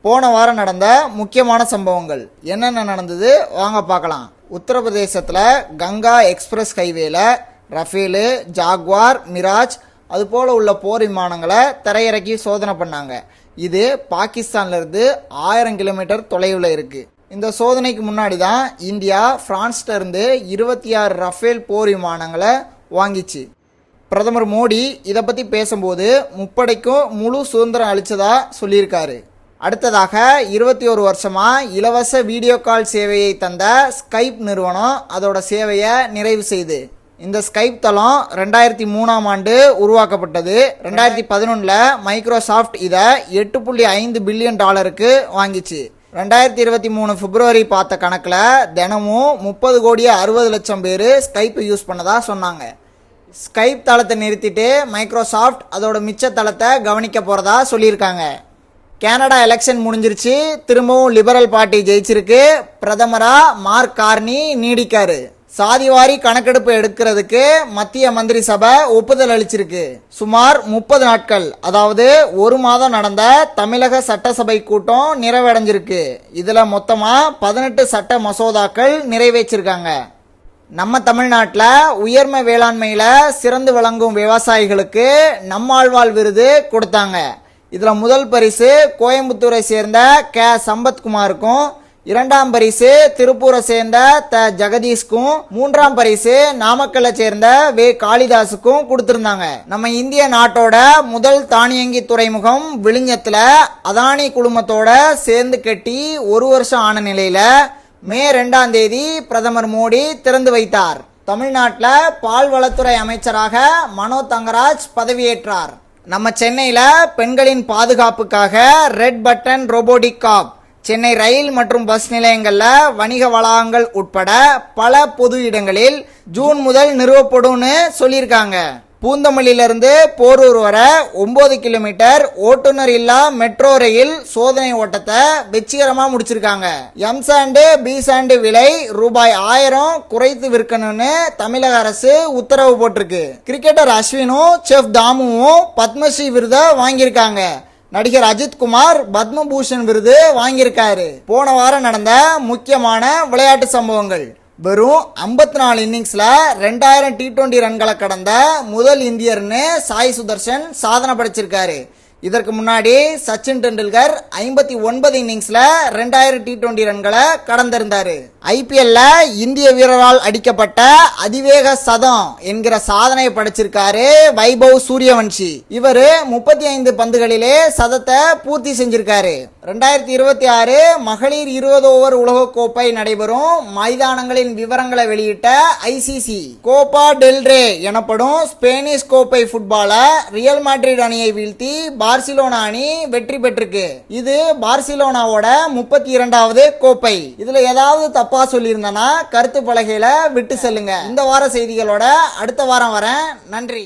போன வாரம் நடந்த முக்கியமான சம்பவங்கள் என்னென்ன நடந்தது வாங்க பார்க்கலாம். உத்தரப்பிரதேசத்தில் கங்கா எக்ஸ்பிரஸ் ஹைவேல ரஃபேலு, ஜாக்வார், மிராஜ் அதுபோல் உள்ள போர் விமானங்களை தரையிறக்கி சோதனை பண்ணாங்க. இது பாகிஸ்தான்லேருந்து 1000 கிலோமீட்டர் தொலைவில் இருக்குது. இந்த சோதனைக்கு முன்னாடி தான் இந்தியா பிரான்ஸ்லேருந்து 26 ரஃபேல் போர் விமானங்களை வாங்கிச்சு. பிரதமர் மோடி இதை பற்றி பேசும்போது முப்படைக்கும் முழு சுதந்திரம் அளித்ததா சொல்லியிருக்காரு. அடுத்ததாக 21 வருஷமாக இலவச வீடியோ கால் சேவையை தந்த ஸ்கைப் நிறுவனம் அதோட சேவையை நிறைவு செய்து. இந்த ஸ்கைப் தளம் 2003ஆம் ஆண்டு உருவாக்கப்பட்டது. 2011 மைக்ரோசாஃப்ட் இதை $8.5 பில்லியன் வாங்கிச்சு. 2023 பிப்ரவரி பார்த்த கணக்கில் தினமும் 30,60,00,000 பேர் ஸ்கைப் யூஸ் பண்ணதா சொன்னாங்க. ஸ்கைப் தளத்தை நிறுத்திட்டு மைக்ரோசாஃப்ட் அதோட மிச்ச தளத்தை கவனிக்க போகிறதா சொல்லியிருக்காங்க. கனடா எலெக்ஷன் முடிஞ்சிருச்சு, திரும்பவும் லிபரல் பார்ட்டி ஜெயிச்சிருக்கு. பிரதமராக மார்க் கார்னி நீடிக்காரு. சாதிவாரி கணக்கெடுப்பு எடுக்கிறதுக்கு மத்திய மந்திரி சபை ஒப்புதல் அளிச்சிருக்கு. சுமார் 30 நாட்கள், அதாவது ஒரு மாதம் நடந்த தமிழக சட்டசபை கூட்டம் நிறைவடைஞ்சிருக்கு. இதில் மொத்தமாக 18 சட்ட மசோதாக்கள் நிறைவேற்றிருக்காங்க. நம்ம தமிழ்நாட்டில் உயர்ம வேளாண்மையில் சிறந்து விளங்கும் விவசாயிகளுக்கு நம்மாழ்வாள் விருது கொடுத்தாங்க. இதில் முதல் பரிசு கோயம்புத்தூரை சேர்ந்த சம்பத்குமாருக்கும், 2ஆம் பரிசு திருப்பூரை சேர்ந்த ஜெகதீஷ்க்கும், 3ஆம் பரிசு நாமக்கல்லை சேர்ந்த காளிதாஸுக்கும் கொடுத்திருந்தாங்க. நம்ம இந்திய நாட்டோட முதல் தானியங்கி துறைமுகம் விழுங்கத்தில் அதானி குழுமத்தோட சேர்ந்து கட்டி 1 வருஷம் ஆன நிலையில மே 2ஆம் தேதி பிரதமர் மோடி திறந்து வைத்தார். தமிழ்நாட்டில் பால்வளத்துறை அமைச்சராக மனோ தங்கராஜ் பதவியேற்றார். நம்ம சென்னையில் பெண்களின் பாதுகாப்புக்காக ரெட் பட்டன் ரோபோட்டிக் காப் சென்னை ரயில் மற்றும் பஸ் நிலையங்களில் வணிக வளாகங்கள் உட்பட பல பொது இடங்களில் ஜூன் முதல் நிறுவப்படும்னு சொல்லியிருக்காங்க. பூந்தமல்லியிலிருந்து போரூர் வரை 9 கிலோமீட்டர் ஓட்டுநர் இல்லா மெட்ரோ ரயில் சோதனை ஓட்டத்தை வெற்றிகரமாக முடிச்சிருக்காங்க. எம் சாண்டு பி சாண்டு விலை ₹1000 குறைத்து விற்கணும்னு தமிழக அரசு உத்தரவு போட்டிருக்கு. கிரிக்கெட்டர் அஸ்வினும் செஃப் தாமுவும் பத்மஸ்ரீ விருதை வாங்கியிருக்காங்க. நடிகர் அஜித்குமார் பத்மபூஷன் விருது வாங்கியிருக்காரு. போன வாரம் நடந்த முக்கியமான விளையாட்டு சம்பவங்கள். வெறும் 54 இன்னிங்ஸில் 2000 T20 ரன்களை கடந்த முதல் இந்தியர்னு சாய் சுதர்ஷன் சாதனை படைச்சிருக்காரு. இதற்கு முன்னாடி சச்சின் டெண்டுல்கர் 59 இன்னிங்ஸில் 2000 T20 ரன்களை கடந்திருந்தாரு. ஐபிஎல்ல இந்திய வீரரால் அடிக்கப்பட்ட அதிவேக சதம் என்கிற சாதனையை படைச்சிருக்காரு வைபவ் சூரியவன்ஷி. இவர் 35 பந்துகளிலே சதத்தை பூர்த்தி செஞ்சிருக்காரு. 2026 மகளிர் 20 ஓவர் உலகக்கோப்பை நடைபெறும் மைதானங்களின் விவரங்களை வெளியிட்ட ஐசிசி கோப்பா டெல்ரே எனப்படும் ஸ்பேனிஷ் கோப்பை ஃபுட்பால ரியல் மேட்ரிட் அணியை வீழ்த்தி பார்சிலோனா அணி வெற்றி பெற்றிருக்கு. இது பார்சிலோனாவோட 32வது கோப்பை. இதுல ஏதாவது தப்பா சொல்லியிருந்தனா கருத்து பலகையில விட்டு செல்லுங்க. இந்த வார செய்திகளோட அடுத்த வாரம் வரேன். நன்றி.